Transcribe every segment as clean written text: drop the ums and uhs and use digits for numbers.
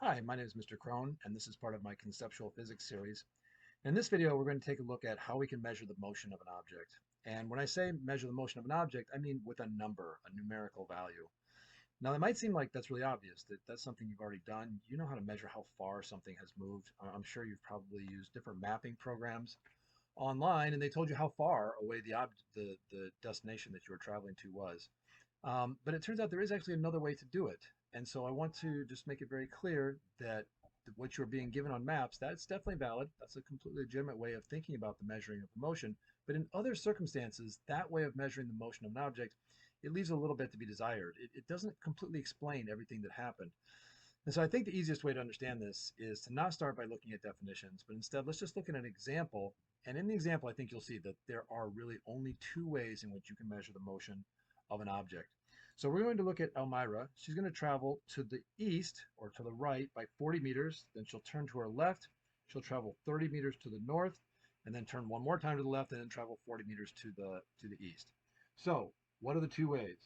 Hi, my name is Mr. Crone, and this is part of my conceptual physics series. In this video, we're going to take a look at how we can measure the motion of an object. And when I say measure the motion of an object, I mean with a number, a numerical value. Now, that might seem like that's really obvious, that that's something you've already done. You know how to measure how far something has moved. I'm sure you've probably used different mapping programs online, and they told you how far away the destination that you were traveling to was. But it turns out there is actually another way to do it. And so I want to just make it very clear that what you're being given on maps, that's definitely valid. That's a completely legitimate way of thinking about the measuring of the motion. But in other circumstances, that way of measuring the motion of an object, it leaves a little bit to be desired. It doesn't completely explain everything that happened. And so I think the easiest way to understand this is to not start by looking at definitions, but instead let's just look at an example. And in the example, I think you'll see that there are really only two ways in which you can measure the motion of an object. So we're going to look at Elmira. She's going to travel to the east or to the right by 40 meters. Then she'll turn to her left. She'll travel 30 meters to the north, and then turn one more time to the left, and then travel 40 meters to the east. So what are the two ways?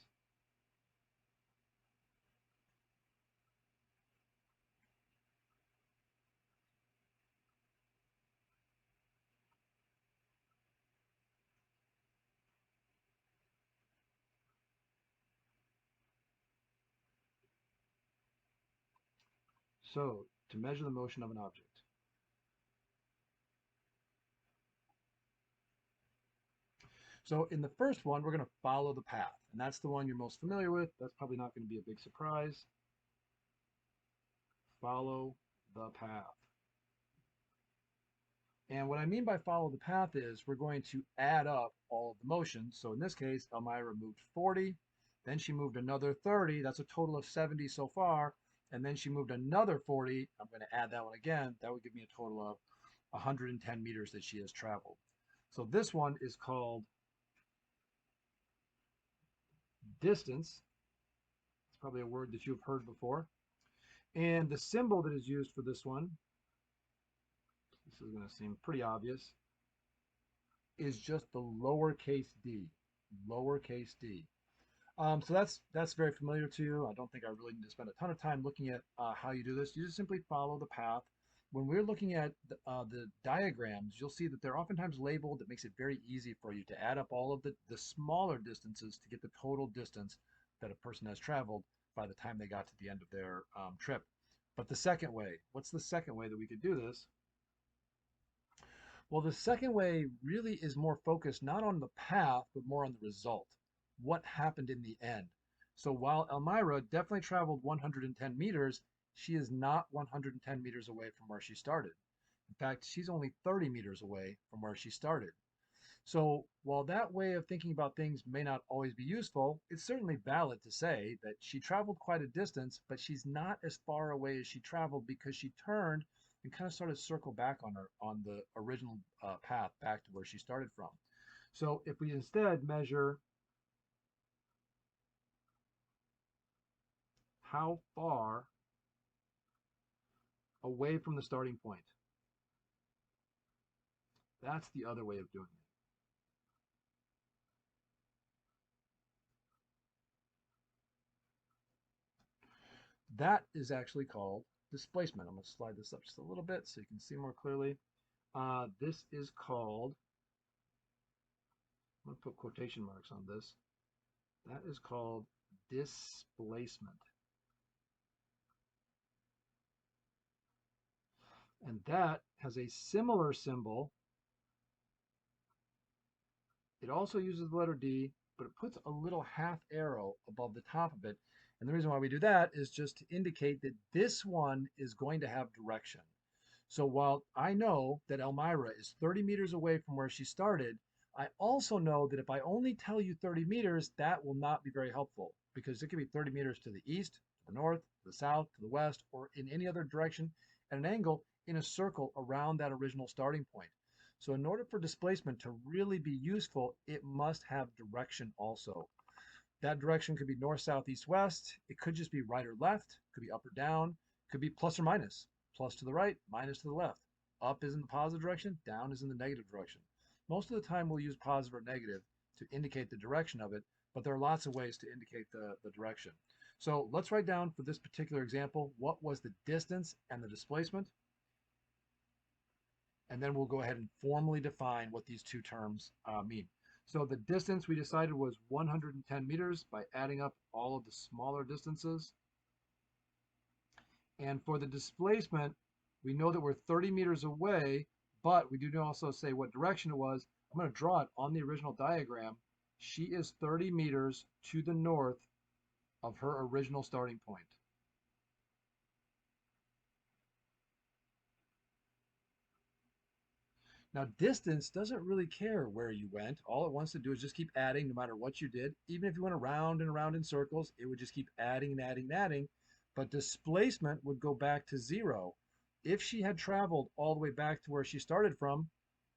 So to measure the motion of an object. So in the first one, we're going to follow the path, and that's the one you're most familiar with. That's probably not going to be a big surprise. Follow the path. And what I mean by follow the path is we're going to add up all of the motions. So in this case, Elmira moved 40, then she moved another 30. That's a total of 70 so far. And then she moved another 40. I'm going to add that one again. That would give me a total of 110 meters that she has traveled. So this one is called distance. It's probably a word that you've heard before. And the symbol that is used for this one, this is going to seem pretty obvious, is just the lowercase d. Lowercase d. So that's very familiar to you. I don't think I really need to spend a ton of time looking at how you do this. You just simply follow the path. When we're looking at the diagrams, you'll see that they're oftentimes labeled. That makes it very easy for you to add up all of the smaller distances to get the total distance that a person has traveled by the time they got to the end of their trip. But the second way, what's the second way that we could do this? Well, the second way really is more focused not on the path, but more on the result. What happened in the end? So while Elmira definitely traveled 110 meters, she is not 110 meters away from where she started. In fact, she's only 30 meters away from where she started. So while that way of thinking about things may not always be useful, it's certainly valid to say that she traveled quite a distance, but she's not as far away as she traveled because she turned and kind of started to circle back on the original path back to where she started from. So if we instead measure how far away from the starting point, that's the other way of doing it. That is actually called displacement. I'm going to slide this up just a little bit so you can see more clearly. This is called, I'm going to put quotation marks on this. That is called displacement. And that has a similar symbol. It also uses the letter D, but it puts a little half arrow above the top of it. And the reason why we do that is just to indicate that this one is going to have direction. So while I know that Elmira is 30 meters away from where she started, I also know that if I only tell you 30 meters, that will not be very helpful because it could be 30 meters to the east, to the north, to the south, to the west, or in any other direction at an angle in a circle around that original starting point. So in order for displacement to really be useful, it must have direction also. That direction could be north, south, east, west. It could just be right or left. It could be up or down. It could be plus or minus. Plus to the right, minus to the left. Up is in the positive direction, down is in the negative direction. Most of the time we'll use positive or negative to indicate the direction of it, but there are lots of ways to indicate the direction. So let's write down for this particular example, what was the distance and the displacement? And then we'll go ahead and formally define what these two terms mean. So the distance we decided was 110 meters by adding up all of the smaller distances. And for the displacement, we know that we're 30 meters away, but we do also say what direction it was. I'm going to draw it on the original diagram. She is 30 meters to the north of her original starting point. Now, distance doesn't really care where you went. All it wants to do is just keep adding no matter what you did. Even if you went around and around in circles, it would just keep adding and adding and adding. But displacement would go back to zero. If she had traveled all the way back to where she started from,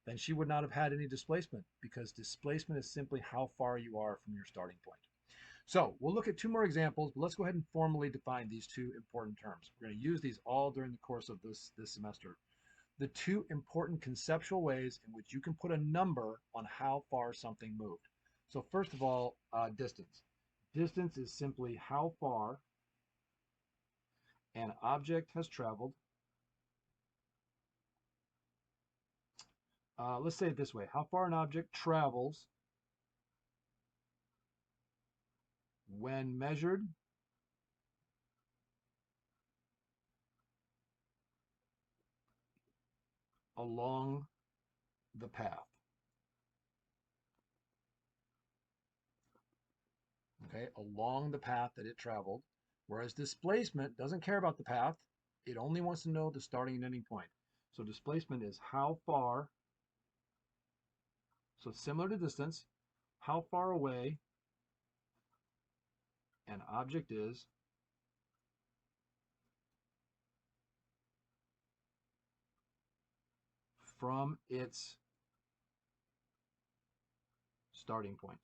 then she would not have had any displacement because displacement is simply how far you are from your starting point. So we'll look at two more examples, but let's go ahead and formally define these two important terms. We're going to use these all during the course of this semester. The two important conceptual ways in which you can put a number on how far something moved. So first of all, distance. Distance is simply how far an object has traveled. Let's say it this way. How far an object travels when measured along the path. Okay, along the path that it traveled. Whereas displacement doesn't care about the path. It only wants to know the starting and ending point. So displacement is how far, so similar to distance, how far away an object is from its starting point.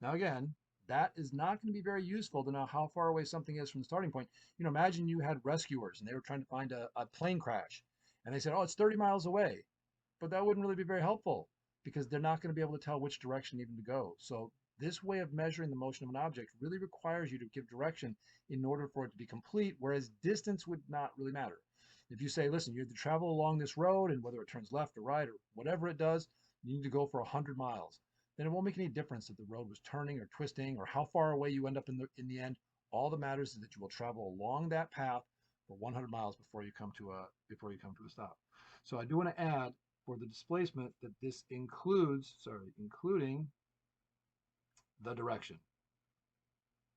Now again, that is not going to be very useful to know how far away something is from the starting point. Imagine you had rescuers and they were trying to find a plane crash and they said, oh, it's 30 miles away. But that wouldn't really be very helpful because they're not going to be able to tell which direction even to go. So this way of measuring the motion of an object really requires you to give direction in order for it to be complete, whereas distance would not really matter. If you say, listen, you have to travel along this road, and whether it turns left or right or whatever it does, you need to go for 100 miles. Then it won't make any difference if the road was turning or twisting or how far away you end up in the end. All that matters is that you will travel along that path for 100 miles before you come to a stop. So I do want to add for the displacement that this including the direction.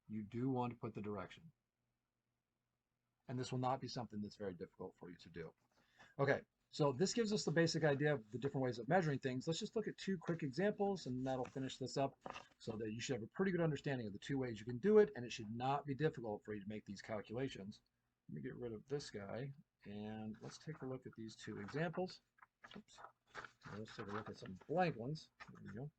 You do want to put the direction. And this will not be something that's very difficult for you to do. Okay, so this gives us the basic idea of the different ways of measuring things. Let's just look at two quick examples and that'll finish this up so that you should have a pretty good understanding of the two ways you can do it, and it should not be difficult for you to make these calculations. Let me get rid of this guy and let's take a look at these two examples. Oops. Let's take a look at some blank ones. There we go.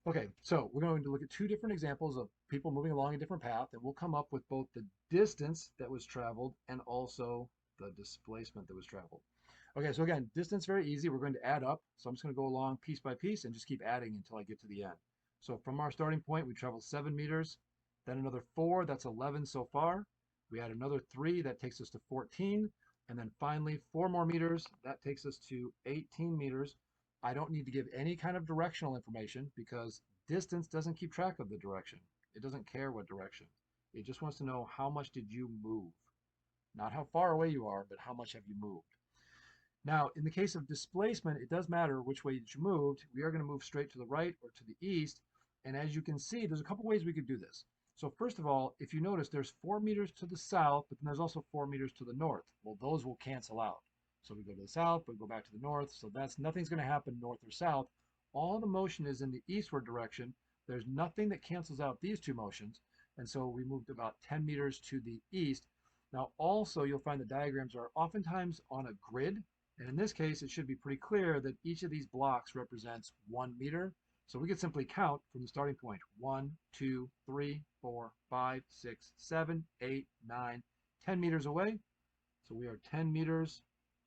Okay, so we're going to look at two different examples of people moving along a different path, and we'll come up with both the distance that was traveled and also the displacement that was traveled. Okay, so again, distance very easy. We're going to add up. So I'm just going to go along piece by piece and just keep adding until I get to the end. So from our starting point, we traveled 7 meters, then another 4, that's 11 so far. We add another 3, that takes us to 14. And then finally, 4 more meters, that takes us to 18 meters. I don't need to give any kind of directional information because distance doesn't keep track of the direction. It doesn't care what direction. It just wants to know how much did you move. Not how far away you are, but how much have you moved. Now, in the case of displacement, it does matter which way that you moved. We are going to move straight to the right or to the east. And as you can see, there's a couple ways we could do this. So first of all, if you notice, there's 4 meters to the south, but then there's also 4 meters to the north. Well, those will cancel out. So we go to the south, we go back to the north. So nothing's going to happen north or south. All the motion is in the eastward direction. There's nothing that cancels out these two motions. And so we moved about 10 meters to the east. Now also you'll find the diagrams are oftentimes on a grid. And in this case, it should be pretty clear that each of these blocks represents 1 meter. So we could simply count from the starting point. 1, 2, 3, 4, 5, 6, 7, 8, 9, 10 meters away. So we are 10 meters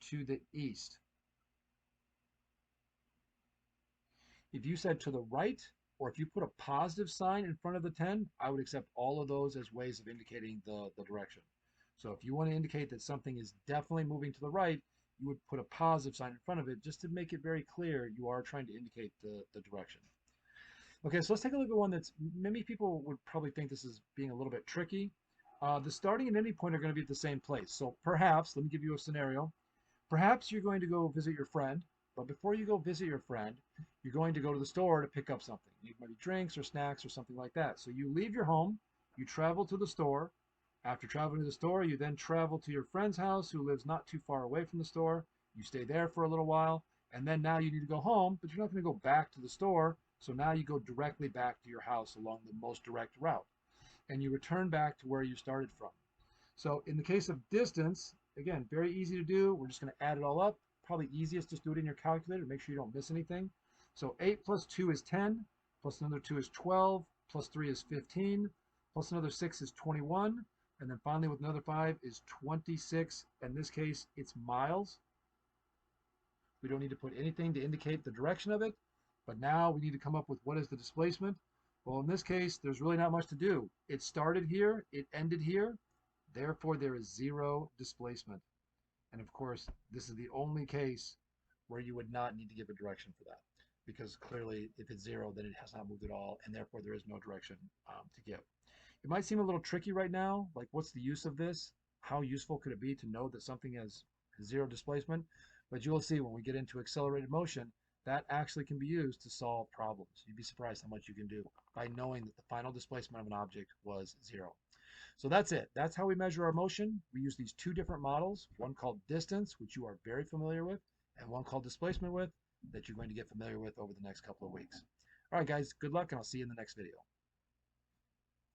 to the east. If you said to the right, or if you put a positive sign in front of the 10, I would accept all of those as ways of indicating the direction. So if you want to indicate that something is definitely moving to the right, you would put a positive sign in front of it just to make it very clear you are trying to indicate the direction. Okay, so let's take a look at one that's many people would probably think this is being a little bit tricky. The starting and ending point are going to be at the same place. So perhaps, let me give you a scenario. Perhaps you're going to go visit your friend, but before you go visit your friend, you're going to go to the store to pick up something. Maybe drinks or snacks or something like that. So you leave your home, you travel to the store. After traveling to the store, you then travel to your friend's house who lives not too far away from the store. You stay there for a little while, and then now you need to go home, but you're not going to go back to the store. So now you go directly back to your house along the most direct route, and you return back to where you started from. So in the case of distance, again, very easy to do. We're just going to add it all up. Probably easiest, just do it in your calculator. Make sure you don't miss anything. So 8 plus 2 is 10, plus another 2 is 12, plus 3 is 15, plus another 6 is 21, and then finally with another 5 is 26. In this case, it's miles. We don't need to put anything to indicate the direction of it, but now we need to come up with what is the displacement. Well, in this case, there's really not much to do. It started here, it ended here. Therefore, there is zero displacement. And of course, this is the only case where you would not need to give a direction for that, because clearly if it's zero, then it has not moved at all, and therefore there is no direction to give. It might seem a little tricky right now, like what's the use of this? How useful could it be to know that something has zero displacement? But you'll see when we get into accelerated motion, that actually can be used to solve problems. You'd be surprised how much you can do by knowing that the final displacement of an object was zero. So that's it. That's how we measure our motion. We use these two different models, one called distance, which you are very familiar with, and one called displacement with, that you're going to get familiar with over the next couple of weeks. All right, guys, good luck, and I'll see you in the next video.